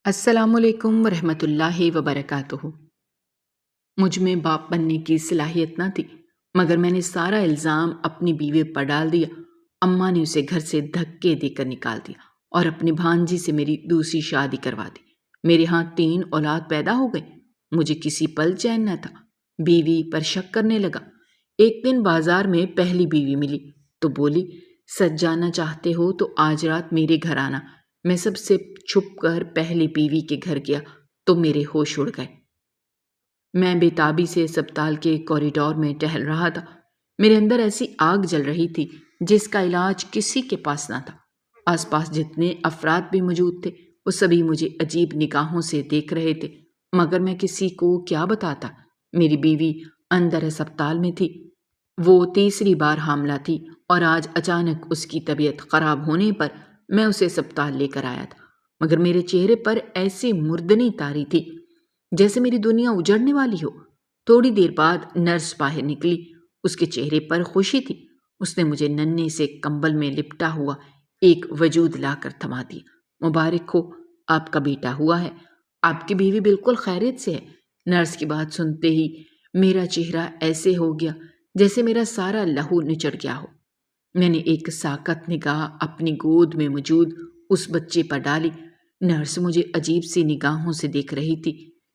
السلام علیکم ورحمۃ اللہ وبرکاتہ۔ مجھ میں باپ بننے کی صلاحیت نہ تھی، مگر میں نے سارا الزام اپنی بیوی پر ڈال دیا۔ اماں نے اسے گھر سے دھکے دے کر نکال دیا اور اپنی بھانجی سے میری دوسری شادی کروا دی۔ میرے ہاں 3 اولاد پیدا ہو گئی۔ مجھے کسی پل چین نہ تھا۔ بیوی پر شک کرنے لگا۔ ایک دن بازار میں پہلی بیوی ملی تو بولی، سچ جاننا چاہتے ہو تو آج رات میرے گھر آنا۔ میں سب سے چھپ کر پہلی بیوی کے گھر گیا تو میرے ہوش اڑ گئے۔ میں بے تابی سے اسپتال کے کوریڈور میں ٹہل رہا تھا۔ میرے اندر ایسی آگ جل رہی تھی جس کا علاج کسی کے پاس نہ تھا۔ آس پاس جتنے افراد بھی موجود تھے وہ سبھی مجھے عجیب نگاہوں سے دیکھ رہے تھے، مگر میں کسی کو کیا بتاتا۔ میری بیوی اندر اسپتال میں تھی۔ وہ تیسری بار حاملہ تھی اور آج اچانک اس کی طبیعت خراب ہونے پر میں اسے اسپتال لے کر آیا تھا، مگر میرے چہرے پر ایسی مردنی طاری تھی جیسے میری دنیا اجڑنے والی ہو۔ تھوڑی دیر بعد نرس باہر نکلی۔ اس کے چہرے پر خوشی تھی۔ اس نے مجھے ننھے سے کمبل میں لپٹا ہوا ایک وجود لا کر تھما دیا۔ مبارک ہو، آپ کا بیٹا ہوا ہے۔ آپ کی بیوی بالکل خیریت سے ہے۔ نرس کی بات سنتے ہی میرا چہرہ ایسے ہو گیا جیسے میرا سارا لہو نچڑ گیا ہو۔ میں نے ایک ساکت نگاہ اپنی گود میں موجود اس بچے پر ڈالی۔ نرس مجھے عجیب سی نگاہوں سے دیکھ رہی تھی۔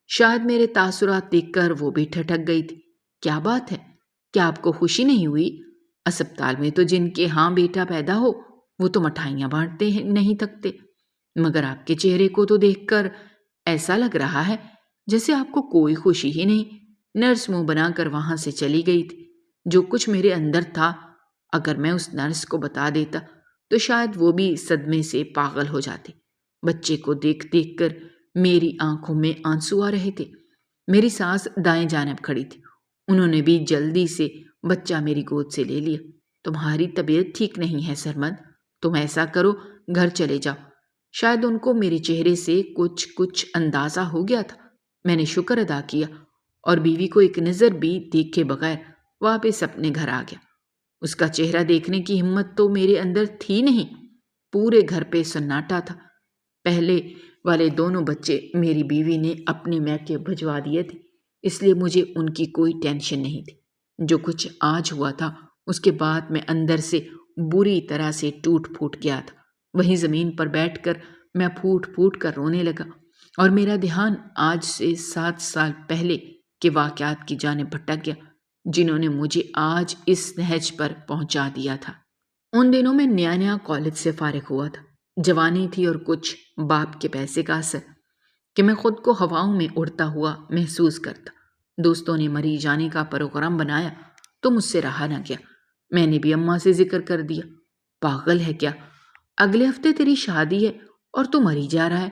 شاید میرے تاثرات دیکھ کر وہ بھی ٹھٹک گئی تھی۔ کیا بات ہے؟ کیا آپ کو خوشی نہیں ہوئی؟ اسپتال میں تو جن کے ہاں بیٹا پیدا ہو وہ تو مٹھائیاں بانٹتے ہیں نہیں تھکتے، مگر آپ کے چہرے کو تو دیکھ کر ایسا لگ رہا ہے جیسے آپ کو کوئی خوشی ہی نہیں۔ نرس منہ بنا کر وہاں سے چلی گئی تھی۔ جو کچھ میرے اندر تھا، اگر میں اس نرس کو بتا دیتا تو شاید وہ بھی صدمے سے پاگل ہو جاتی۔ بچے کو دیکھ دیکھ کر میری آنکھوں میں آنسو آ رہے تھے۔ میری ساس دائیں جانب کھڑی تھی۔ انہوں نے بھی جلدی سے بچہ میری گود سے لے لیا۔ تمہاری طبیعت ٹھیک نہیں ہے سرمد، تم ایسا کرو گھر چلے جاؤ۔ شاید ان کو میرے چہرے سے کچھ اندازہ ہو گیا تھا۔ میں نے شکر ادا کیا اور بیوی کو ایک نظر بھی دیکھے بغیر واپس اپنے گھر آ گیا۔ اس کا چہرہ دیکھنے کی ہمت تو میرے اندر تھی نہیں۔ پورے گھر پہ سناٹا تھا۔ پہلے والے دونوں بچے میری بیوی نے اپنے میکے بھجوا دیے تھے، اس لیے مجھے ان کی کوئی ٹینشن نہیں تھی۔ جو کچھ آج ہوا تھا اس کے بعد میں اندر سے بری طرح سے ٹوٹ پھوٹ گیا تھا۔ وہیں زمین پر بیٹھ کر میں پھوٹ پھوٹ کر رونے لگا اور میرا دھیان آج سے 7 سال پہلے کے واقعات کی جانب بھٹک گیا جنہوں نے مجھے آج اس نہج پر پہنچا دیا تھا۔ ان دنوں میں نیا کالج سے فارغ ہوا تھا۔ جوانی تھی اور کچھ باپ کے پیسے کا اثر کہ میں خود کو ہواؤں میں اڑتا ہوا محسوس کرتا۔ دوستوں نے مری جانے کا پروگرام بنایا تو مجھ سے رہا نہ گیا۔ میں نے بھی اماں سے ذکر کر دیا۔ پاگل ہے کیا؟ اگلے ہفتے تیری شادی ہے اور تو مری جا رہا ہے۔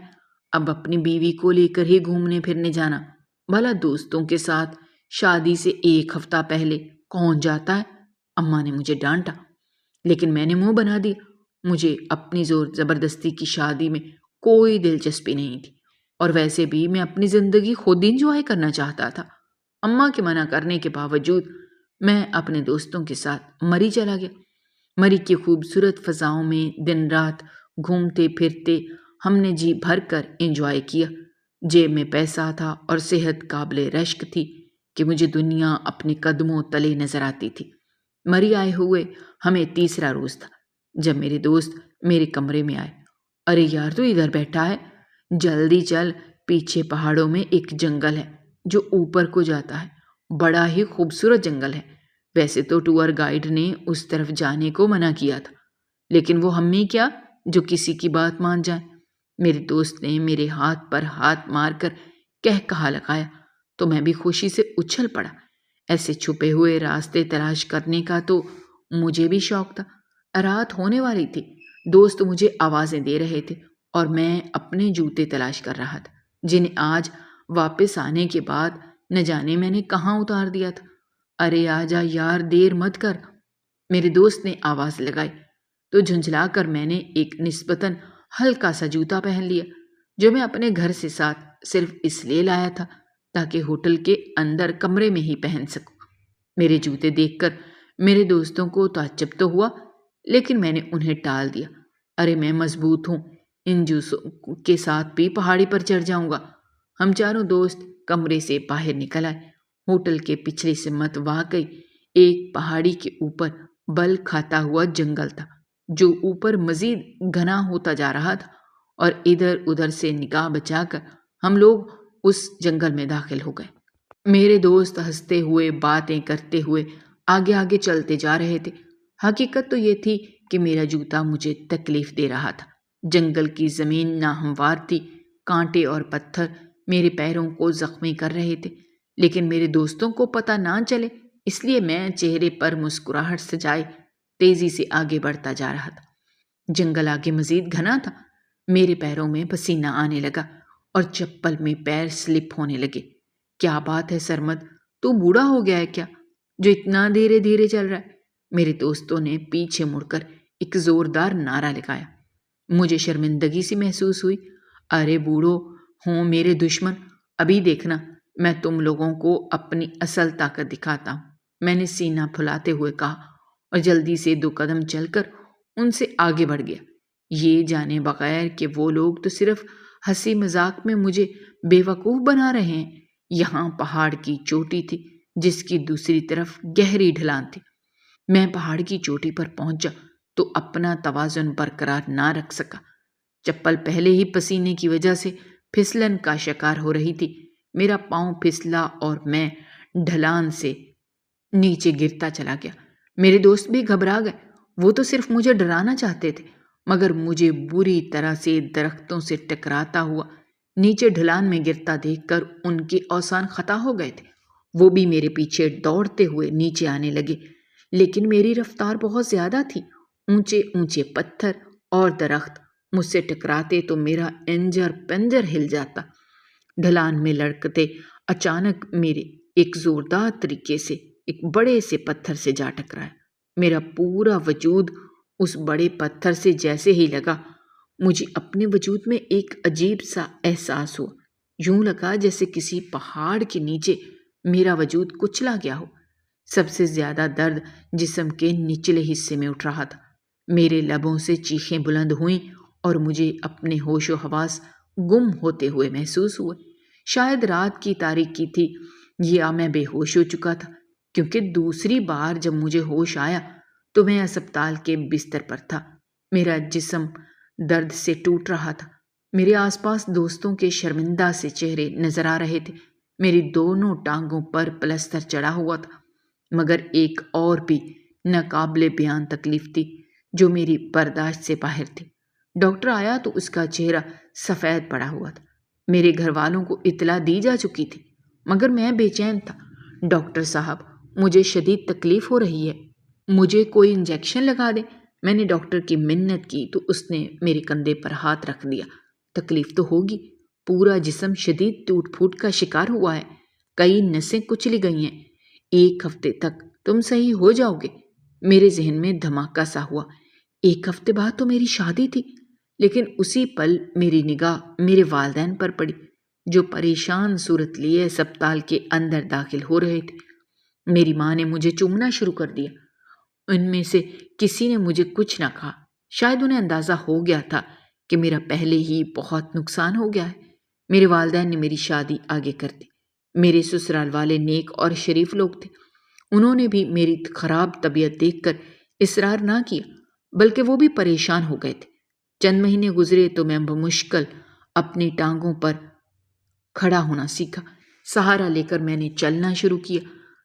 اب اپنی بیوی کو لے کر ہی گھومنے پھرنے جانا، بھلا دوستوں کے ساتھ شادی سے 1 ہفتہ پہلے کون جاتا ہے؟ اماں نے مجھے ڈانٹا، لیکن میں نے منہ بنا دیا۔ مجھے اپنی زور زبردستی کی شادی میں کوئی دلچسپی نہیں تھی، اور ویسے بھی میں اپنی زندگی خود انجوائے کرنا چاہتا تھا۔ اماں کے منع کرنے کے باوجود میں اپنے دوستوں کے ساتھ مری چلا گیا۔ مری کی خوبصورت فضاؤں میں دن رات گھومتے پھرتے ہم نے جی بھر کر انجوائے کیا۔ جیب میں پیسہ تھا اور صحت قابل رشک تھی کہ مجھے دنیا اپنے قدموں تلے نظر آتی تھی۔ مری آئے ہوئے ہمیں تیسرا روز تھا جب میرے دوست میرے کمرے میں آئے۔ ارے یار، تو ادھر بیٹھا ہے، جلدی چل، پیچھے پہاڑوں میں ایک جنگل ہے جو اوپر کو جاتا ہے، بڑا ہی خوبصورت جنگل ہے۔ ویسے تو ٹور گائیڈ نے اس طرف جانے کو منع کیا تھا، لیکن وہ ہم میں کیا جو کسی کی بات مان جائیں۔ میرے دوست نے میرے ہاتھ پر ہاتھ مار کر کہا لگایا تو میں بھی خوشی سے اچھل پڑا۔ ایسے چھپے ہوئے راستے تلاش کرنے کا تو مجھے بھی شوق تھا۔ رات ہونے والی تھی۔ دوست مجھے آوازیں دے رہے تھے اور میں اپنے جوتے تلاش کر رہا تھا جنہیں آج واپس آنے کے بعد نہ جانے میں نے کہاں اتار دیا تھا۔ ارے آجا یار، دیر مت کر، میرے دوست نے آواز لگائی تو جھنجھلا کر میں نے ایک نسبتاً ہلکا سا جوتا پہن لیا جو میں اپنے گھر سے ساتھ صرف اس لیے لایا تھا تاکہ ہوٹل کے اندر کمرے میں ہی پہن سکوں۔ میرے جوتے دیکھ کر میرے دوستوں کو تعجب تو ہوا، لیکن میں نے انہیں ٹال دیا۔ ارے میں مضبوط ہوں، ان جوسوں کے ساتھ بھی پہاڑی پر چڑھ جاؤں گا۔ ہم چاروں دوست کمرے سے باہر نکل آئے۔ ہوٹل کے پچھلی سمت واقعی ایک پہاڑی کے اوپر بل کھاتا ہوا جنگل تھا، جو اوپر مزید گھنا ہوتا جا رہا تھا، اور ادھر ادھر سے نگاہ بچا کر ہم لوگ اس جنگل میں داخل ہو گئے۔ میرے دوست ہنستے ہوئے باتیں کرتے ہوئے آگے آگے چلتے جا رہے تھے۔ حقیقت تو یہ تھی کہ میرا جوتا مجھے تکلیف دے رہا تھا۔ جنگل کی زمین ناہموار تھی، کانٹے اور پتھر میرے پیروں کو زخمی کر رہے تھے، لیکن میرے دوستوں کو پتہ نہ چلے اس لیے میں چہرے پر مسکراہٹ سجائے تیزی سے آگے بڑھتا جا رہا تھا۔ جنگل آگے مزید گھنا تھا۔ میرے پیروں میں پسینہ آنے لگا اور چپل میں پیر سلپ ہونے لگے۔ کیا بات ہے سرمد، تو بوڑھا ہو گیا ہے کیا جو اتنا دھیرے دھیرے چل رہا ہے؟ میرے دوستوں نے پیچھے مڑ کر ایک زوردار نعرہ لگایا۔ مجھے شرمندگی سی محسوس ہوئی۔ ارے بوڑھو ہوں میرے دشمن، ابھی دیکھنا میں تم لوگوں کو اپنی اصل طاقت دکھاتا ہوں، میں نے سینہ پھلاتے ہوئے کہا، اور جلدی سے 2 قدم چل کر ان سے آگے بڑھ گیا، یہ جانے بغیر کہ وہ لوگ تو صرف ہنسی مذاق میں مجھے بے وقوف بنا رہے ہیں۔ یہاں پہاڑ کی چوٹی تھی جس کی دوسری طرف گہری ڈھلان تھی۔ میں پہاڑ کی چوٹی پر پہنچا تو اپنا توازن برقرار نہ رکھ سکا۔ چپل پہلے ہی پسینے کی وجہ سے پھسلن کا شکار ہو رہی تھی۔ میرا پاؤں پھسلا اور میں ڈھلان سے نیچے گرتا چلا گیا۔ میرے دوست بھی گھبرا گئے، وہ تو صرف مجھے ڈرانا چاہتے تھے، مگر مجھے بری طرح سے درختوں سے ٹکراتا ہوا نیچے ڈھلان میں گرتا دیکھ کر ان کے اوزان خطا ہو گئے تھے۔ وہ بھی میرے پیچھے دوڑتے ہوئے نیچے آنے لگے، لیکن میری رفتار بہت زیادہ تھی۔ اونچے اونچے پتھر اور درخت مجھ سے ٹکراتے تو میرا انجر پنجر ہل جاتا۔ ڈھلان میں لڑکتے اچانک میرے ایک زوردار طریقے سے ایک بڑے سے پتھر سے جا ٹکرایا۔ میرا پورا وجود اس بڑے پتھر سے جیسے ہی لگا، مجھے اپنے وجود میں ایک عجیب سا احساس ہوا، یوں لگا جیسے کسی پہاڑ کے نیچے میرا وجود کچلا گیا ہو۔ سب سے زیادہ درد جسم کے نچلے حصے میں اٹھ رہا تھا۔ میرے لبوں سے چیخیں بلند ہوئیں اور مجھے اپنے ہوش و حواس گم ہوتے ہوئے محسوس ہوئے۔ شاید رات کی تاریکی تھی یا میں بے ہوش ہو چکا تھا، کیونکہ دوسری بار جب مجھے ہوش آیا تو میں اسپتال کے بستر پر تھا۔ میرا جسم درد سے ٹوٹ رہا تھا۔ میرے آس پاس دوستوں کے شرمندہ سے چہرے نظر آ رہے تھے۔ میری دونوں ٹانگوں پر پلستر چڑھا ہوا تھا، مگر ایک اور بھی ناقابل بیان تکلیف تھی جو میری برداشت سے باہر تھی۔ ڈاکٹر آیا تو اس کا چہرہ سفید پڑا ہوا تھا۔ میرے گھر والوں کو اطلاع دی جا چکی تھی، مگر میں بے چین تھا۔ ڈاکٹر صاحب، مجھے شدید تکلیف ہو رہی ہے، مجھے کوئی انجیکشن لگا دیں۔ میں نے ڈاکٹر کی منت کی تو اس نے میرے کندھے پر ہاتھ رکھ دیا۔ تکلیف تو ہوگی، پورا جسم شدید ٹوٹ پھوٹ کا شکار ہوا ہے، کئی نسیں کچلی گئی ہیں، 1 ہفتے تک تم صحیح ہو جاؤ گے۔ میرے ذہن میں دھماکہ سا ہوا، 1 ہفتے بعد تو میری شادی تھی۔ لیکن اسی پل میری نگاہ میرے والدین پر پڑی، جو پریشان صورت لیے اسپتال کے اندر داخل ہو رہے تھے۔ میری ماں نے مجھے چومنا شروع کر دیا۔ ان میں سے کسی نے مجھے کچھ نہ کہا، شاید انہیں اندازہ ہو گیا تھا کہ میرا پہلے ہی بہت نقصان ہو گیا ہے۔ میرے والدین نے میری شادی آگے کر دی۔ میرے سسرال والے نیک اور شریف لوگ تھے، انہوں نے بھی میری خراب طبیعت دیکھ کر اصرار نہ کیا، بلکہ وہ بھی پریشان ہو گئے تھے۔ چند مہینے گزرے تو میں بمشکل اپنی ٹانگوں پر کھڑا ہونا سیکھا۔ سہارا لے کر میں نے چلنا شروع کیا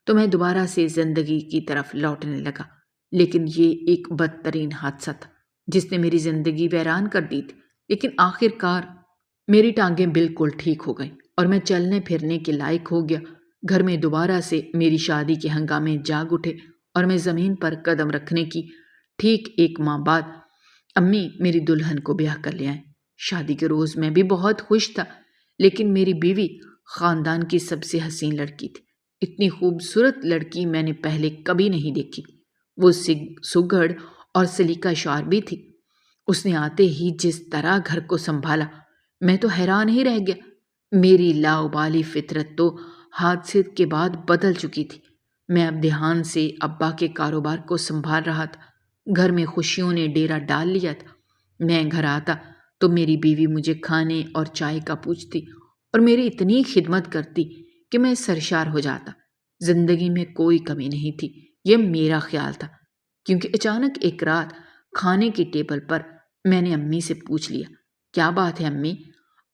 تو میں دوبارہ سے زندگی کی طرف لوٹنے لگا۔ لیکن یہ ایک بدترین حادثہ تھا جس نے میری زندگی ویران کر دی تھی۔ لیکن آخر کار میری ٹانگیں بالکل ٹھیک ہو گئیں اور میں چلنے پھرنے کے لائق ہو گیا۔ گھر میں دوبارہ سے میری شادی کے ہنگامے جاگ اٹھے اور میں زمین پر قدم رکھنے کی ٹھیک 1 ماہ بعد امی میری دلہن کو بیاہ کر لے آئیں۔ شادی کے روز میں بھی بہت خوش تھا، لیکن میری بیوی خاندان کی سب سے حسین لڑکی تھی۔ اتنی خوبصورت لڑکی میں نے پہلے کبھی نہیں دیکھی۔ وہ سگڑ اور سلیقہ شعر بھی تھی۔ اس نے آتے ہی جس طرح گھر کو سنبھالا، میں تو حیران ہی رہ گیا۔ میری لاؤبالی فطرت تو حادثے کے بعد بدل چکی تھی۔ میں اب دھیان سے ابا کے کاروبار کو سنبھال رہا تھا۔ گھر میں خوشیوں نے ڈیرا ڈال لیا تھا۔ میں گھر آتا تو میری بیوی مجھے کھانے اور چائے کا پوچھتی اور میری اتنی خدمت کرتی کہ میں سرشار ہو جاتا۔ زندگی میں کوئی کمی نہیں تھی، یہ میرا خیال تھا، کیونکہ اچانک ایک رات کھانے کی ٹیبل پر میں نے امی سے پوچھ لیا، کیا بات ہے امی،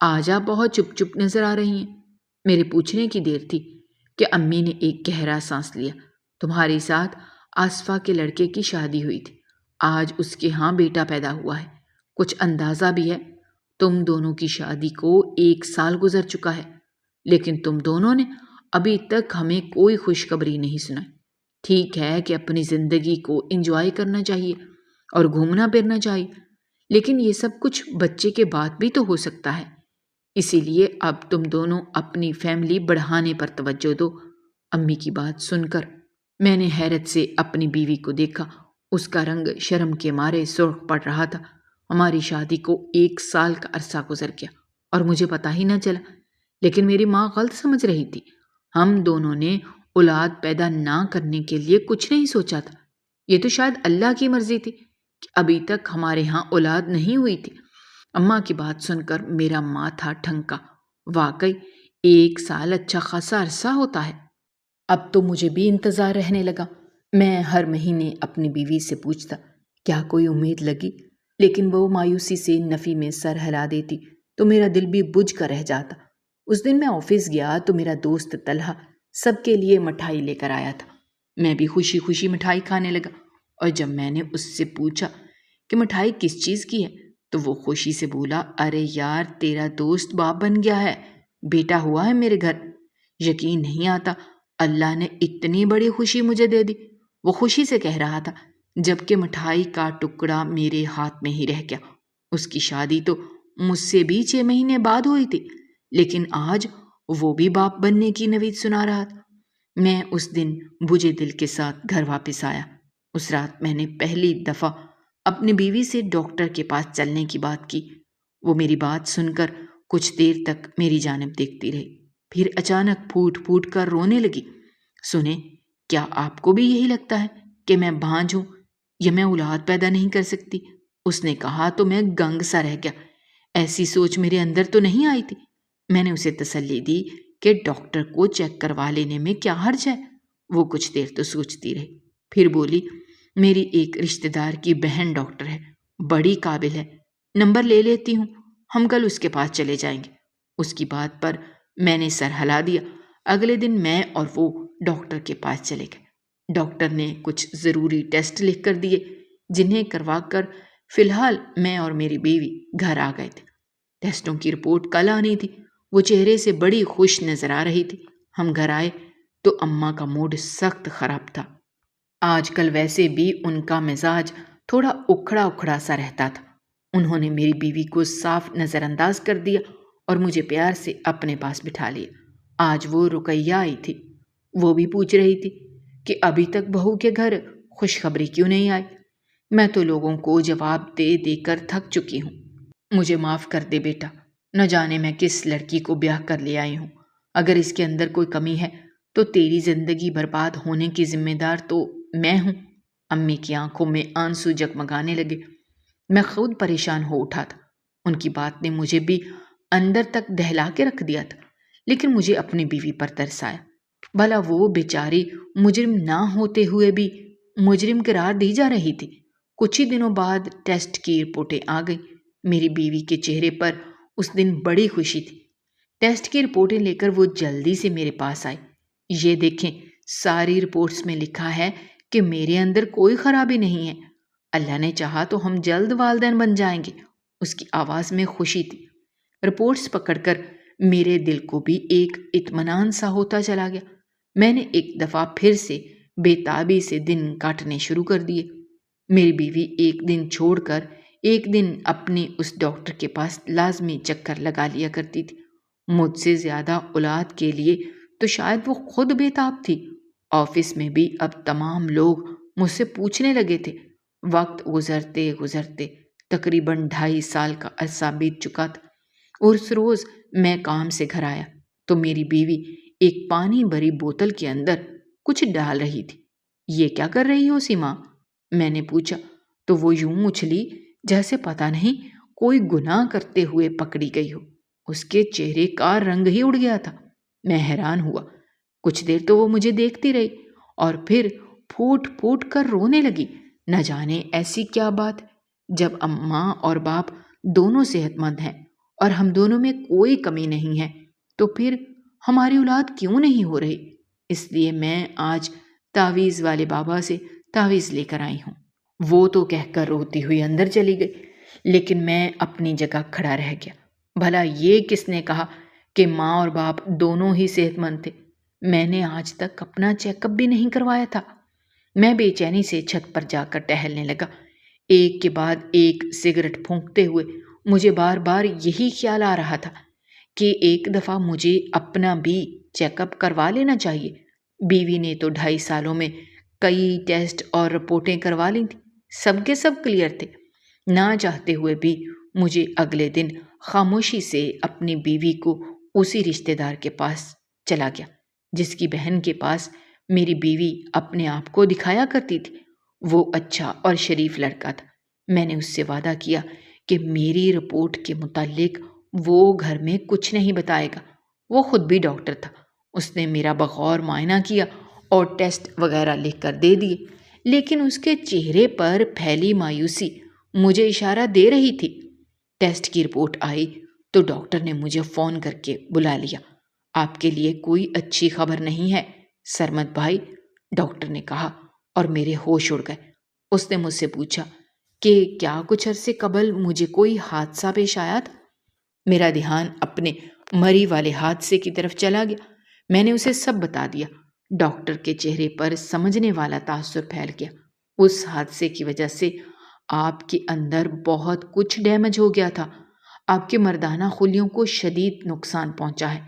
آج آپ بہت چپ چپ نظر آ رہی ہیں؟ میرے پوچھنے کی دیر تھی کہ امی نے ایک گہرا سانس لیا۔ تمہارے ساتھ آصفہ کے لڑکے کی شادی ہوئی تھی، آج اس کے ہاں بیٹا پیدا ہوا ہے، کچھ اندازہ بھی ہے؟ تم دونوں کی شادی کو 1 سال گزر چکا ہے، لیکن تم دونوں نے ابھی تک ہمیں کوئی خوشخبری نہیں سنائی۔ ٹھیک ہے کہ اپنی زندگی کو انجوائے کرنا چاہیے اور گھومنا پھرنا چاہیے، لیکن یہ سب کچھ بچے کے بعد بھی تو ہو سکتا ہے، اسی لیے اب تم دونوں اپنی فیملی بڑھانے پر توجہ دو۔ امی کی بات سن کر میں نے حیرت سے اپنی بیوی کو دیکھا، اس کا رنگ شرم کے مارے سرخ پڑ رہا تھا۔ ہماری شادی کو 1 سال کا عرصہ گزر گیا اور مجھے پتہ ہی نہ چلا، لیکن میری ماں غلط سمجھ رہی تھی۔ ہم دونوں نے اولاد پیدا نہ کرنے کے لیے کچھ نہیں سوچا تھا، یہ تو شاید اللہ کی مرضی تھی کہ ابھی تک ہمارے ہاں اولاد نہیں ہوئی تھی۔ اماں کی بات سن کر میرا ماتھا ٹھنکا، واقعی 1 سال اچھا خاصا عرصہ ہوتا ہے۔ اب تو مجھے بھی انتظار رہنے لگا۔ میں ہر مہینے اپنی بیوی سے پوچھتا، کیا کوئی امید لگی؟ لیکن وہ مایوسی سے نفی میں سر ہلا دیتی تو میرا دل بھی بجھ کر رہ جاتا۔ اس دن میں آفس گیا تو میرا دوست طلحہ سب کے لیے مٹھائی لے کر آیا تھا۔ میں بھی خوشی خوشی مٹھائی کھانے لگا، اور جب میں نے اس سے پوچھا کہ مٹھائی کس چیز کی ہے تو وہ خوشی سے بولا، ارے یار تیرا دوست باپ بن گیا ہے، بیٹا ہوا ہے میرے گھر۔ یقین نہیں آتا، اللہ نے اتنی بڑی خوشی مجھے دے دی، وہ خوشی سے کہہ رہا تھا، جبکہ مٹھائی کا ٹکڑا میرے ہاتھ میں ہی رہ گیا۔ اس کی شادی تو مجھ سے بھی 6 مہینے بعد ہوئی تھی، لیکن آج وہ بھی باپ بننے کی نوید سنا رہا تھا۔ میں اس دن بجھے دل کے ساتھ گھر واپس آیا۔ اس رات میں نے پہلی دفعہ اپنی بیوی سے ڈاکٹر کے پاس چلنے کی بات کی۔ وہ میری بات سن کر کچھ دیر تک میری جانب دیکھتی رہی، پھر اچانک پھوٹ پھوٹ کر رونے لگی۔ سنیں، کیا آپ کو بھی یہی لگتا ہے کہ میں بانجھ ہوں یا میں اولاد پیدا نہیں کر سکتی؟ اس نے کہا تو میں گنگ سا رہ گیا، ایسی سوچ میرے اندر تو نہیں آئی تھی۔ میں نے اسے تسلی دی کہ ڈاکٹر کو چیک کروا لینے میں کیا حرج ہے۔ وہ کچھ دیر تو سوچتی رہی، پھر بولی، میری ایک رشتہ دار کی بہن ڈاکٹر ہے، بڑی قابل ہے، نمبر لے لیتی ہوں، ہم کل اس کے پاس چلے جائیں گے۔ اس کی بات پر میں نے سر ہلا دیا۔ اگلے دن میں اور وہ ڈاکٹر کے پاس چلے گئے۔ ڈاکٹر نے کچھ ضروری ٹیسٹ لکھ کر دیے، جنہیں کروا کر فی الحال میں اور میری بیوی گھر آ گئے تھے۔ ٹیسٹوں کی رپورٹ کل آنی تھی۔ وہ چہرے سے بڑی خوش نظر آ رہی تھی۔ ہم گھر آئے تو اماں کا موڈ سخت خراب تھا۔ آج کل ویسے بھی ان کا مزاج تھوڑا اکھڑا اکھڑا سا رہتا تھا۔ انہوں نے میری بیوی کو صاف نظر انداز کر دیا اور مجھے پیار سے اپنے پاس بٹھا لیا۔ آج وہ رقیہ آئی تھی، وہ بھی پوچھ رہی تھی کہ ابھی تک بہو کے گھر خوشخبری کیوں نہیں آئی۔ میں تو لوگوں کو جواب دے دے کر تھک چکی ہوں۔ مجھے معاف کر دے بیٹا، نہ جانے میں کس لڑکی کو بیاہ کر لے آئی ہوں۔ اگر اس کے اندر کوئی کمی ہے تو تیری زندگی برباد ہونے کی ذمہ دار تو میں ہوں۔ امی کی آنکھوں میں آنسو جگمگانے لگے۔ میں خود پریشان ہو اٹھا تھا۔ ان کی بات نے مجھے بھی اندر تک دہلا کے رکھ دیا تھا، لیکن مجھے اپنی بیوی پر ترس آیا۔ بھلا وہ بیچاری مجرم نہ ہوتے ہوئے بھی مجرم قرار دی جا رہی تھی۔ کچھ ہی دنوں بعد ٹیسٹ کی رپورٹیں آ گئیں۔ میری بیوی کے چہرے پر اس دن بڑی خوشی تھی۔ ٹیسٹ کی رپورٹیں لے کر وہ جلدی سے میرے پاس آئی۔ یہ دیکھیں، ساری رپورٹس میں لکھا ہے کہ میرے اندر کوئی خرابی نہیں ہے، اللہ نے چاہا تو ہم جلد والدین بن جائیں گے۔ اس کی آواز میں خوشی تھی۔ رپورٹس پکڑ کر میرے دل کو بھی ایک اطمینان سا ہوتا چلا گیا۔ میں نے ایک دفعہ پھر سے بے تابی سے دن کاٹنے شروع کر دیے۔ میری بیوی ایک دن چھوڑ کر ایک دن اپنے اس ڈاکٹر کے پاس لازمی چکر لگا لیا کرتی تھی۔ مجھ سے زیادہ اولاد کے لیے تو شاید وہ خود بے تاب تھی۔ آفس میں بھی اب تمام لوگ مجھ سے پوچھنے لگے تھے۔ وقت گزرتے گزرتے تقریباً 2.5 سال کا عرصہ بیت چکا تھا، اور اس روز میں کام سے گھر آیا تو میری بیوی ایک پانی بھری بوتل کے اندر کچھ ڈال رہی تھی۔ یہ کیا کر رہی ہو سیما؟ میں نے پوچھا تو وہ یوں اچھلی جیسے پتہ نہیں کوئی گناہ کرتے ہوئے پکڑی گئی ہو۔ اس کے چہرے کا رنگ ہی اڑ گیا تھا۔ میں حیران ہوا۔ کچھ دیر تو وہ مجھے دیکھتی رہی اور پھر پھوٹ پھوٹ کر رونے لگی۔ نہ جانے ایسی کیا بات، جب اماں اور باپ دونوں صحت مند ہیں اور ہم دونوں میں کوئی کمی نہیں ہے، تو پھر ہماری اولاد کیوں نہیں ہو رہی؟ اس لیے میں آج تعویذ والے بابا سے تعویذ لے کر آئی ہوں۔ وہ تو کہہ کر روتی ہوئی اندر چلی گئی، لیکن میں اپنی جگہ کھڑا رہ گیا۔ بھلا یہ کس نے کہا کہ ماں اور باپ دونوں ہی صحت مند تھے؟ میں نے آج تک اپنا چیک اپ بھی نہیں کروایا تھا۔ میں بے چینی سے چھت پر جا کر ٹہلنے لگا۔ ایک کے بعد ایک سگریٹ پھونکتے ہوئے مجھے بار بار یہی خیال آ رہا تھا کہ ایک دفعہ مجھے اپنا بھی چیک اپ کروا لینا چاہیے۔ بیوی نے تو 2.5 سالوں میں کئی ٹیسٹ اور رپورٹیں کروا لی تھیں، سب کے سب کلیئر تھے۔ نہ چاہتے ہوئے بھی مجھے اگلے دن خاموشی سے اپنی بیوی کو اسی رشتہ دار کے پاس چلا گیا جس کی بہن کے پاس میری بیوی اپنے آپ کو دکھایا کرتی تھی۔ وہ اچھا اور شریف لڑکا تھا۔ میں نے اس سے وعدہ کیا کہ میری رپورٹ کے متعلق وہ گھر میں کچھ نہیں بتائے گا۔ وہ خود بھی ڈاکٹر تھا۔ اس نے میرا بغور معائنہ کیا اور ٹیسٹ وغیرہ لکھ کر دے دیے، لیکن اس کے چہرے پر پھیلی مایوسی مجھے اشارہ دے رہی تھی۔ ٹیسٹ کی رپورٹ آئی تو ڈاکٹر نے مجھے فون کر کے بلا لیا۔ آپ کے لیے کوئی اچھی خبر نہیں ہے سرمد بھائی، ڈاکٹر نے کہا، اور میرے ہوش اڑ گئے۔ اس نے مجھ سے پوچھا کہ کیا کچھ عرصے قبل مجھے کوئی حادثہ پیش آیا تھا؟ میرا دھیان اپنے مری والے حادثے کی طرف چلا گیا۔ میں نے اسے سب بتا دیا۔ ڈاکٹر کے چہرے پر سمجھنے والا تاثر پھیل گیا۔ اس حادثے کی وجہ سے آپ کے اندر بہت کچھ ڈیمیج ہو گیا تھا۔ آپ کے مردانہ خلیوں کو شدید نقصان پہنچا ہے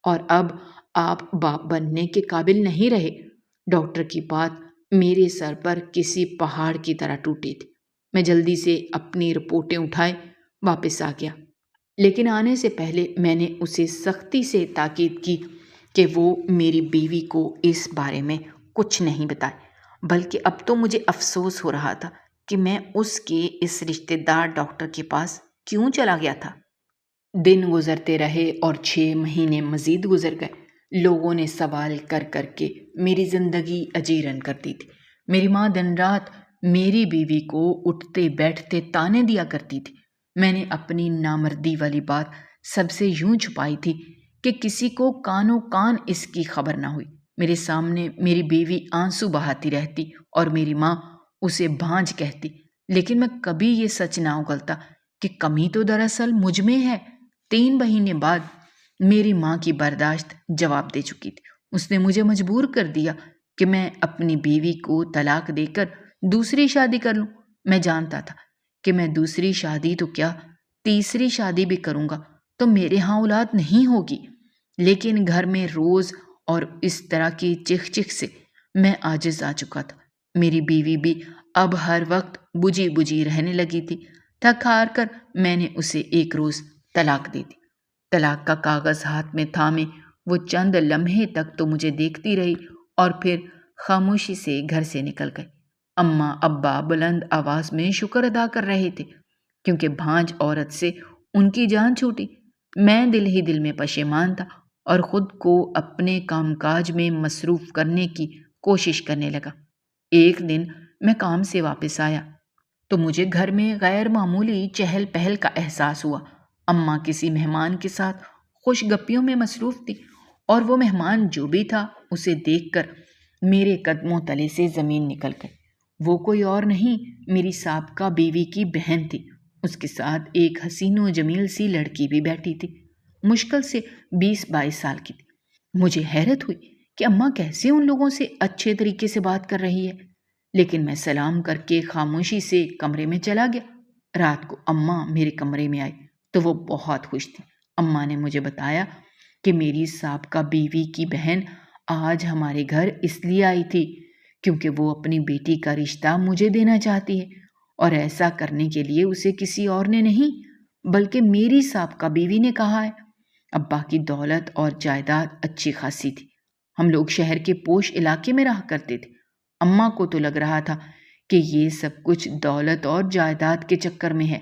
اور اب آپ باپ بننے کے قابل نہیں رہے۔ ڈاکٹر کی بات میرے سر پر کسی پہاڑ کی طرح ٹوٹی تھی۔ میں جلدی سے اپنی رپورٹیں اٹھائے واپس آ گیا، لیکن آنے سے پہلے میں نے اسے سختی سے تاکید کی کہ وہ میری بیوی کو اس بارے میں کچھ نہیں بتائے، بلکہ اب تو مجھے افسوس ہو رہا تھا کہ میں اس کے اس رشتہ دار ڈاکٹر کے پاس کیوں چلا گیا تھا۔ دن گزرتے رہے اور 6 مہینے مزید گزر گئے۔ لوگوں نے سوال کر کر کے میری زندگی اجیرن کر دی تھی۔ میری ماں دن رات میری بیوی کو اٹھتے بیٹھتے تانے دیا کرتی تھی۔ میں نے اپنی نامردی والی بات سب سے یوں چھپائی تھی کہ کسی کو کانوں کان اس کی خبر نہ ہوئی۔ میرے سامنے میری بیوی آنسو بہاتی رہتی اور میری ماں اسے بھانج کہتی، لیکن میں کبھی یہ سچ نہ اگلتا کہ کمی تو دراصل مجھ میں ہے۔ 3 مہینے بعد میری ماں کی برداشت جواب دے چکی تھی۔ اس نے مجھے مجبور کر دیا کہ میں اپنی بیوی کو طلاق دے کر دوسری شادی کر لوں۔ میں جانتا تھا کہ میں دوسری شادی تو کیا، تیسری شادی بھی کروں گا تو میرے ہاں اولاد نہیں ہوگی، لیکن گھر میں روز اور اس طرح کی چکھ چکھ سے میں عاجز آ چکا تھا۔ میری بیوی بھی اب ہر وقت بجھی بجھی رہنے لگی تھی۔ تھک ہار کر میں نے اسے ایک روز طلاق دے دی۔ طلاق کا کاغذ ہاتھ میں تھامے وہ چند لمحے تک تو مجھے دیکھتی رہی اور پھر خاموشی سے گھر سے نکل گئی۔ اماں ابا بلند آواز میں شکر ادا کر رہے تھے کیونکہ بھانج عورت سے ان کی جان چھوٹی۔ میں دل ہی دل میں پشیمان تھا اور خود کو اپنے کام کاج میں مصروف کرنے کی کوشش کرنے لگا۔ ایک دن میں کام سے واپس آیا تو مجھے گھر میں غیر معمولی چہل پہل کا احساس ہوا۔ اماں کسی مہمان کے ساتھ خوش گپیوں میں مصروف تھی اور وہ مہمان جو بھی تھا اسے دیکھ کر میرے قدموں تلے سے زمین نکل گئی۔ وہ کوئی اور نہیں، میری سابقہ بیوی کی بہن تھی۔ اس کے ساتھ ایک حسین و جمیل سی لڑکی بھی بیٹھی تھی، مشکل سے 20-22 سال کی تھی۔ مجھے حیرت ہوئی کہ اماں کیسے ان لوگوں سے اچھے طریقے سے بات کر رہی ہے، لیکن میں سلام کر کے خاموشی سے کمرے میں چلا گیا۔ رات کو اماں میرے کمرے میں آئی تو وہ بہت خوش تھی۔ اماں نے مجھے بتایا کہ میری سابقہ بیوی کی بہن آج ہمارے گھر اس لیے آئی تھی کیونکہ وہ اپنی بیٹی کا رشتہ مجھے دینا چاہتی ہے، اور ایسا کرنے کے لیے اسے کسی اور نے نہیں بلکہ میری سابقہ بیوی نے کہا ہے۔ ابا کی دولت اور جائیداد اچھی خاصی تھی۔ ہم لوگ شہر کے پوش علاقے میں رہا کرتے تھے۔ اماں کو تو لگ رہا تھا کہ یہ سب کچھ دولت اور جائیداد کے چکر میں ہے،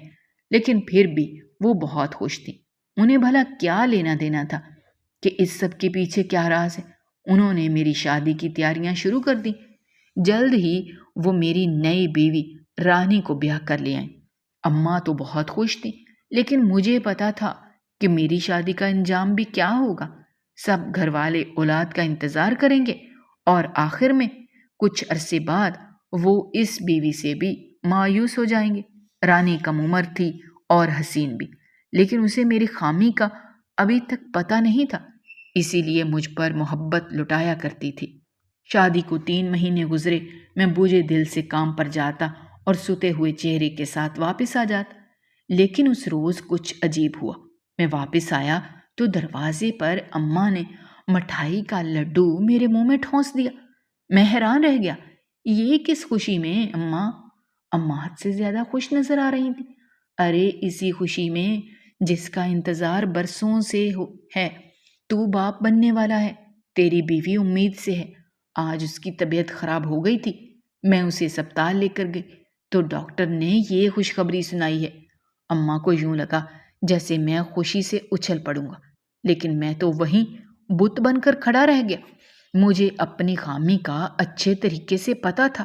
لیکن پھر بھی وہ بہت خوش تھی۔ انہیں بھلا کیا لینا دینا تھا کہ اس سب کے پیچھے کیا راز ہے۔ انہوں نے میری شادی کی تیاریاں شروع کر دی۔ جلد ہی وہ میری نئی بیوی رانی کو بیاہ کر لے آئیں۔ اماں تو بہت خوش تھی، لیکن مجھے پتا تھا کہ میری شادی کا انجام بھی کیا ہوگا۔ سب گھر والے اولاد کا انتظار کریں گے اور آخر میں کچھ عرصے بعد وہ اس بیوی سے بھی مایوس ہو جائیں گے۔ رانی کم عمر تھی اور حسین بھی، لیکن اسے میری خامی کا ابھی تک پتہ نہیں تھا، اسی لیے مجھ پر محبت لٹایا کرتی تھی۔ شادی کو 3 مہینے گزرے، میں بوجھے دل سے کام پر جاتا اور ستے ہوئے چہرے کے ساتھ واپس آ جاتا۔ لیکن اس روز کچھ عجیب ہوا۔ میں واپس آیا تو دروازے پر اماں نے مٹھائی کا لڈو میرے منہ میں ٹھونس دیا۔ میں حیران رہ گیا، یہ کس خوشی میں اماں؟ اماں حد سے زیادہ خوش نظر آ رہی تھی۔ ارے اسی خوشی میں جس کا انتظار برسوں سے ہے۔ تو باپ بننے والا ہے، تیری بیوی امید سے ہے۔ آج اس کی طبیعت خراب ہو گئی تھی، میں اسے اسپتال لے کر گئی تو ڈاکٹر نے یہ خوشخبری سنائی ہے۔ اماں کو یوں لگا جیسے میں خوشی سے اچھل پڑوں گا، لیکن میں تو وہیں بت بن کر کھڑا رہ گیا۔ مجھے اپنی خامی کا اچھے طریقے سے پتا تھا۔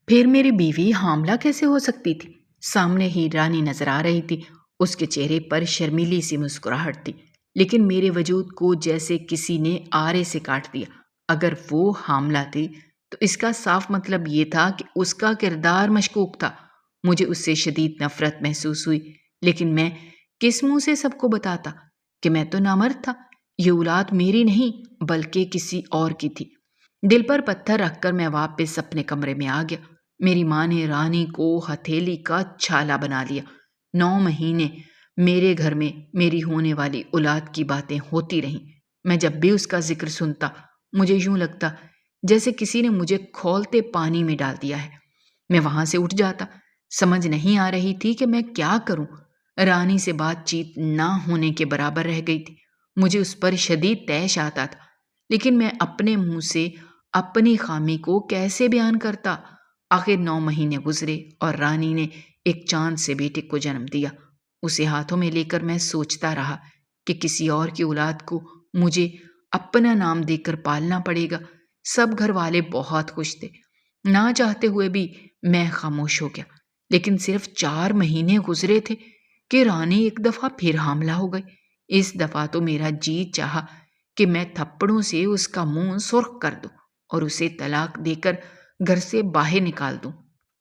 پھر میری بیوی حاملہ کیسے ہو سکتی تھی؟ سامنے ہی رانی نظر آ رہی تھی، اس کے چہرے پر شرمیلی سی مسکراہٹ تھی، لیکن میرے وجود کو جیسے کسی نے آرے سے کاٹ دیا۔ اگر وہ حاملہ تھی تو اس کا صاف مطلب یہ تھا کہ اس کا کردار مشکوک تھا۔ مجھے اس سے شدید نفرت محسوس ہوئی، لیکن میں کس منہ سے سب کو بتاتا کہ میں تو نامرد تھا، یہ اولاد میری نہیں بلکہ کسی اور کی تھی۔ دل پر پتھر رکھ کر میں واپس اپنے کمرے میں آ گیا۔ میری ماں نے رانی کو ہتھیلی کا چھالا بنا لیا۔ 9 مہینے میرے گھر میں میری ہونے والی اولاد کی باتیں ہوتی رہیں۔ میں جب بھی اس کا ذکر سنتا مجھے یوں لگتا جیسے کسی نے مجھے کھولتے پانی میں ڈال دیا ہے۔ میں وہاں سے اٹھ جاتا۔ سمجھ نہیں آ رہی تھی کہ میں کیا کروں۔ رانی سے بات چیت نہ ہونے کے برابر رہ گئی تھی۔ مجھے اس پر شدید طیش آتا تھا، لیکن میں اپنے منہ سے اپنی خامی کو کیسے بیان کرتا؟ آخر 9 مہینے گزرے اور رانی نے ایک چاند سے بیٹے کو جنم دیا۔ اسے ہاتھوں میں لے کر میں سوچتا رہا کہ کسی اور کی اولاد کو مجھے اپنا نام دے کر پالنا پڑے گا۔ سب گھر والے بہت خوش تھے، نہ چاہتے ہوئے بھی میں خاموش ہو گیا۔ لیکن صرف 4 مہینے گزرے تھے کہ رانی ایک دفعہ پھر حاملہ ہو گئی۔ اس دفعہ تو میرا جی چاہا کہ میں تھپڑوں سے اس کا منہ سرخ کر دوں اور اسے طلاق دے کر گھر سے باہر نکال دوں۔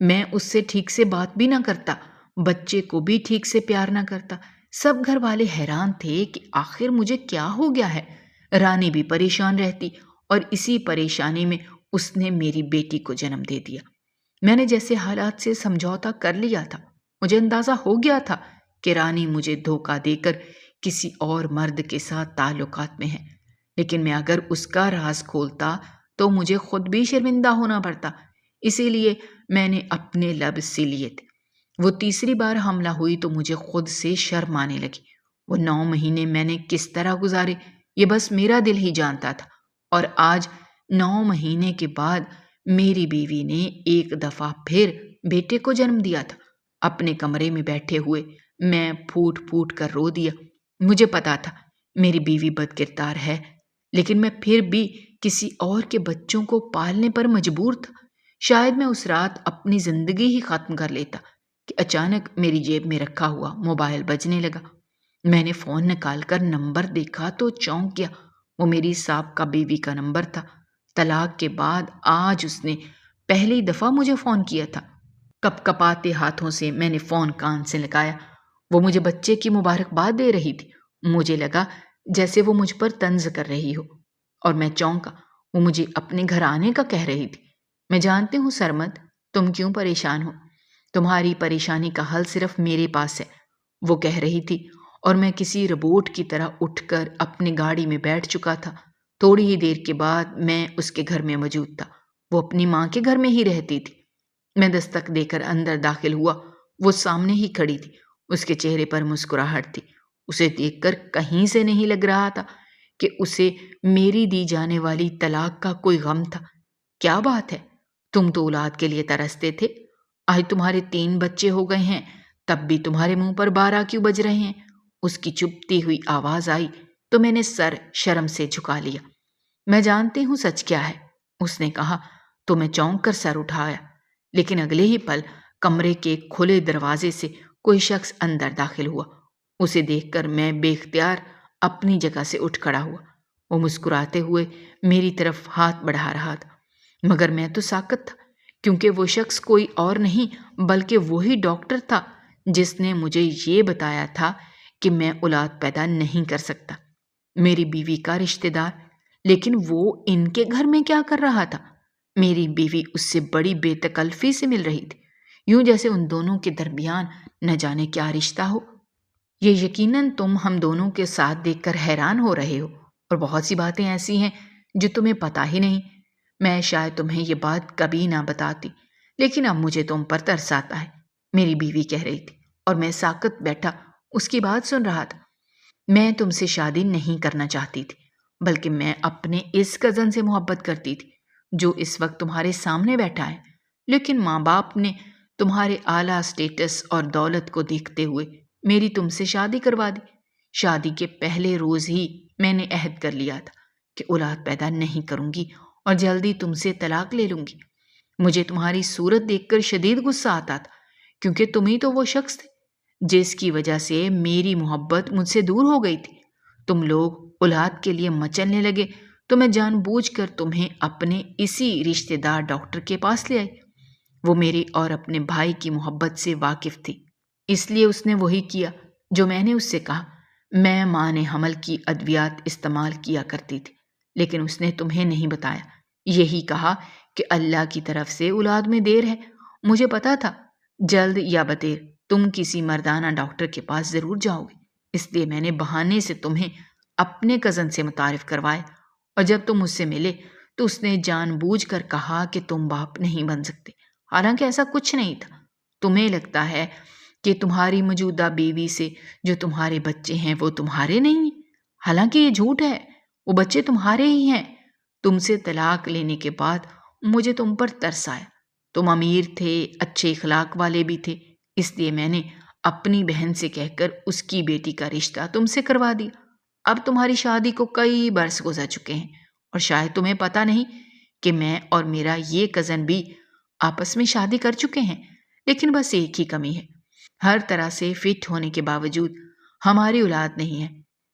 میں اس سے ٹھیک سے بات بھی نہ کرتا، بچے کو بھی ٹھیک سے پیار نہ کرتا۔ سب گھر والے حیران تھے کہ آخر مجھے کیا ہو گیا ہے۔ رانی بھی پریشان رہتی اور اسی پریشانی میں اس نے میری بیٹی کو جنم دے دیا۔ میں نے جیسے حالات سے سمجھوتا کر لیا تھا۔ مجھے اندازہ ہو گیا تھا کہ رانی مجھے دھوکہ دے کر کسی اور مرد کے ساتھ تعلقات میں ہے، لیکن میں اگر اس کا راز کھولتا تو مجھے خود بھی شرمندہ ہونا پڑتا۔ اسی لیے میں نے اپنے لب سی لیے تھے۔ وہ تیسری بار حاملہ ہوئی تو مجھے خود سے شرم آنے لگی۔ وہ 9 مہینے میں نے کس طرح گزارے یہ بس میرا دل ہی جانتا تھا۔ اور آج 9 مہینے کے بعد میری بیوی نے ایک دفعہ پھر بیٹے کو جنم دیا تھا۔ اپنے کمرے میں بیٹھے ہوئے میں پھوٹ پھوٹ کر رو دیا۔ مجھے پتا تھا میری بیوی بد کردار ہے، لیکن میں پھر بھی کسی اور کے بچوں کو پالنے پر مجبور تھا۔ شاید میں اس رات اپنی زندگی ہی ختم کر لیتا کہ اچانک میری جیب میں رکھا ہوا موبائل بجنے لگا۔ میں نے فون نکال کر نمبر دیکھا تو چونک گیا۔ وہ میری سابقہ بیوی کا نمبر تھا۔ طلاق کے بعد آج اس نے پہلی دفعہ مجھے فون کیا تھا۔ کپ کپاتے ہاتھوں سے میں نے فون کان سے لگایا۔ وہ مجھے بچے کی مبارکباد دے رہی تھی۔ مجھے لگا جیسے وہ مجھ پر طنز کر رہی ہو، اور میں چونکا۔ وہ مجھے اپنے گھر آنے کا کہہ رہی تھی۔ میں جانتی ہوں سرمد، تم کیوں پریشان ہو، تمہاری پریشانی کا حل صرف میرے پاس ہے، وہ کہہ رہی تھی، اور میں کسی روبوٹ کی طرح اٹھ کر اپنی گاڑی میں بیٹھ چکا تھا۔ تھوڑی ہی دیر کے بعد میں اس کے گھر میں موجود تھا۔ وہ اپنی ماں کے گھر میں ہی رہتی تھی۔ میں دستک دے کر اندر داخل ہوا۔ وہ سامنے ہی کھڑی تھی۔ اس کے چہرے پر مسکراہٹ تھی۔ اسے دیکھ کر کہیں سے نہیں لگ رہا تھا کہ اسے میری دی جانے والی طلاق کا کوئی غم تھا۔ کیا بات ہے؟ تم تو اولاد کے لیے ترستے تھے، آج تمہارے 3 بچے ہو گئے ہیں، تب بھی تمہارے منہ پر 12 کیوں بج رہے ہیں؟ اس کی چبھتی ہوئی آواز آئی تو میں نے سر شرم سے جھکا لیا۔ میں جانتی ہوں سچ کیا ہے، اس نے کہا تو میں چونک کر سر اٹھایا، لیکن اگلے ہی پل کمرے کے کھلے دروازے سے کوئی شخص اندر داخل ہوا۔ اسے دیکھ کر میں بے اختیار اپنی جگہ سے اٹھ کھڑا ہوا۔ وہ مسکراتے ہوئے میری طرف ہاتھ بڑھا رہا تھا، مگر میں تو ساکت تھا، کیونکہ وہ شخص کوئی اور نہیں بلکہ وہی ڈاکٹر تھا جس نے مجھے یہ بتایا تھا کہ میں اولاد پیدا نہیں کر سکتا، میری بیوی کا رشتہ دار۔ لیکن وہ ان کے گھر میں کیا کر رہا تھا؟ میری بیوی اس سے بڑی بے تکلفی سے مل رہی تھی، یوں جیسے ان دونوں کے درمیان نہ جانے کیا رشتہ ہو۔ یہ یقیناً تم ہم دونوں کے ساتھ دیکھ کر حیران ہو رہے ہو، اور بہت سی باتیں ایسی ہیں جو تمہیں پتہ ہی نہیں۔ میں شاید تمہیں یہ بات کبھی نہ بتاتی، لیکن اب مجھے تم پر ترس آتا ہے، میری بیوی کہہ رہی تھی، اور میں ساکت بیٹھا اس کی بات سن رہا تھا۔ میں تم سے شادی نہیں کرنا چاہتی تھی، بلکہ میں اپنے اس کزن سے محبت کرتی تھی جو اس وقت تمہارے سامنے بیٹھا ہے، لیکن ماں باپ نے تمہارے اعلیٰ اسٹیٹس اور دولت کو دیکھتے ہوئے میری تم سے شادی کروا دی۔ شادی کے پہلے روز ہی میں نے عہد کر لیا تھا کہ اولاد پیدا نہیں کروں گی اور جلدی تم سے طلاق لے لوں گی۔ مجھے تمہاری صورت دیکھ کر شدید غصہ آتا تھا، کیونکہ تم ہی تو وہ شخص تھے جس کی وجہ سے میری محبت مجھ سے دور ہو گئی تھی۔ تم لوگ اولاد کے لیے مچلنے لگے تو میں جان بوجھ کر تمہیں اپنے اسی رشتہ دار ڈاکٹر کے پاس لے آئی۔ وہ میری اور اپنے بھائی کی محبت سے واقف تھی، اس لیے اس نے وہی کیا جو میں نے اس سے کہا۔ میں ماں حمل کی ادویات استعمال کیا کرتی تھی، لیکن اس نے تمہیں نہیں بتایا، یہی کہا کہ اللہ کی طرف سے اولاد میں دیر ہے۔ مجھے پتا تھا جلد یا بدیر تم کسی مردانہ ڈاکٹر کے پاس ضرور جاؤ گے، اس لیے میں نے بہانے سے تمہیں اپنے کزن سے متعارف کروایا، اور جب تم مجھ سے ملے تو اس نے جان بوجھ کر کہا کہ تم باپ نہیں بن سکتے، حالانکہ ایسا کچھ نہیں تھا۔ تمہیں لگتا ہے کہ تمہاری موجودہ بیوی سے جو تمہارے بچے ہیں وہ تمہارے نہیں ہیں، حالانکہ یہ جھوٹ ہے، وہ بچے تمہارے ہی ہیں۔ تم سے طلاق لینے کے بعد مجھے تم پر ترس آیا، تم امیر تھے، اچھے اخلاق والے بھی تھے، اس لیے میں نے اپنی بہن سے کہہ کر اس کی بیٹی کا رشتہ تم سے کروا دیا۔ اب تمہاری شادی کو کئی برس گزر چکے ہیں، اور شاید تمہیں پتہ نہیں کہ میں اور میرا یہ کزن بھی آپس میں شادی کر چکے ہیں، لیکن بس ایک ہی کمی ہے، ہر طرح سے فٹ ہونے کے باوجود ہماری اولاد نہیں ہے۔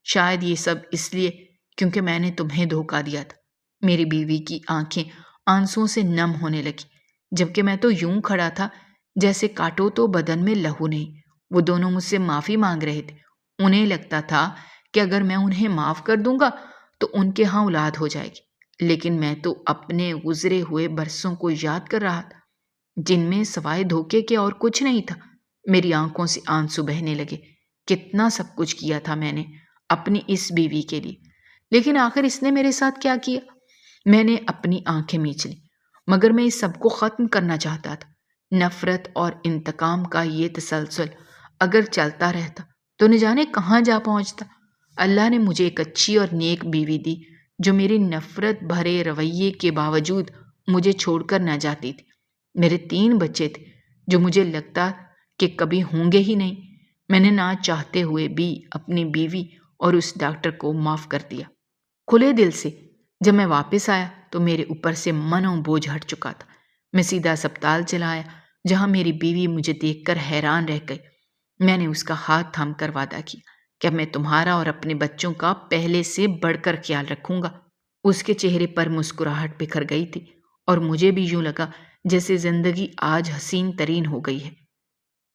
شاید یہ سب اس لیے کیونکہ میں نے تمہیں دھوکہ دیا تھا۔ میری بیوی کی آنکھیں آنسوؤں سے نم ہونے لگی، جبکہ میں تو یوں کھڑا تھا جیسے کاٹو تو بدن میں لہو نہیں۔ وہ دونوں مجھ سے معافی مانگ رہے تھے، انہیں لگتا تھا کہ اگر میں انہیں معاف کر دوں گا تو ان کے ہاں اولاد ہو جائے گی، لیکن میں تو اپنے گزرے ہوئے برسوں کو یاد کر رہا تھا جن میں سوائے دھوکے کے اور کچھ نہیں تھا۔ میری آنکھوں سے آنسو بہنے لگے۔ کتنا سب کچھ کیا تھا میں نے اپنی اس بیوی کے لیے، لیکن آخر اس نے میرے ساتھ کیا کیا؟ میں نے اپنی آنکھیں میچ لی، مگر میں اس سب کو ختم کرنا چاہتا تھا۔ نفرت اور انتقام کا یہ تسلسل اگر چلتا رہتا تو نہ جانے کہاں جا پہنچتا۔ اللہ نے مجھے ایک اچھی اور نیک بیوی دی جو میری نفرت بھرے رویے کے باوجود مجھے چھوڑ کر نہ جاتی تھی۔ میرے 3 بچے تھے جو مجھے لگتا کہ کبھی ہوں گے ہی نہیں۔ میں نے نہ چاہتے ہوئے بھی اپنی بیوی اور اس ڈاکٹر کو معاف کر دیا، کھلے دل سے۔ جب میں واپس آیا تو میرے اوپر سے منوں بوجھ ہٹ چکا تھا۔ میں سیدھا اسپتال چلا آیا، جہاں میری بیوی مجھے دیکھ کر حیران رہ گئی۔ میں نے اس کا ہاتھ تھام کر وعدہ کیا کہ میں تمہارا اور اپنے بچوں کا پہلے سے بڑھ کر خیال رکھوں گا۔ اس کے چہرے پر مسکراہٹ بکھر گئی تھی، اور مجھے بھی یوں لگا جیسے زندگی آج حسین ترین ہو گئی ہے۔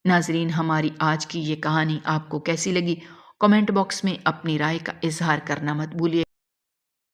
ناظرین، ہماری آج کی یہ کہانی آپ کو کیسی لگی؟ کمنٹ باکس میں اپنی رائے کا اظہار کرنا مت بھولیے۔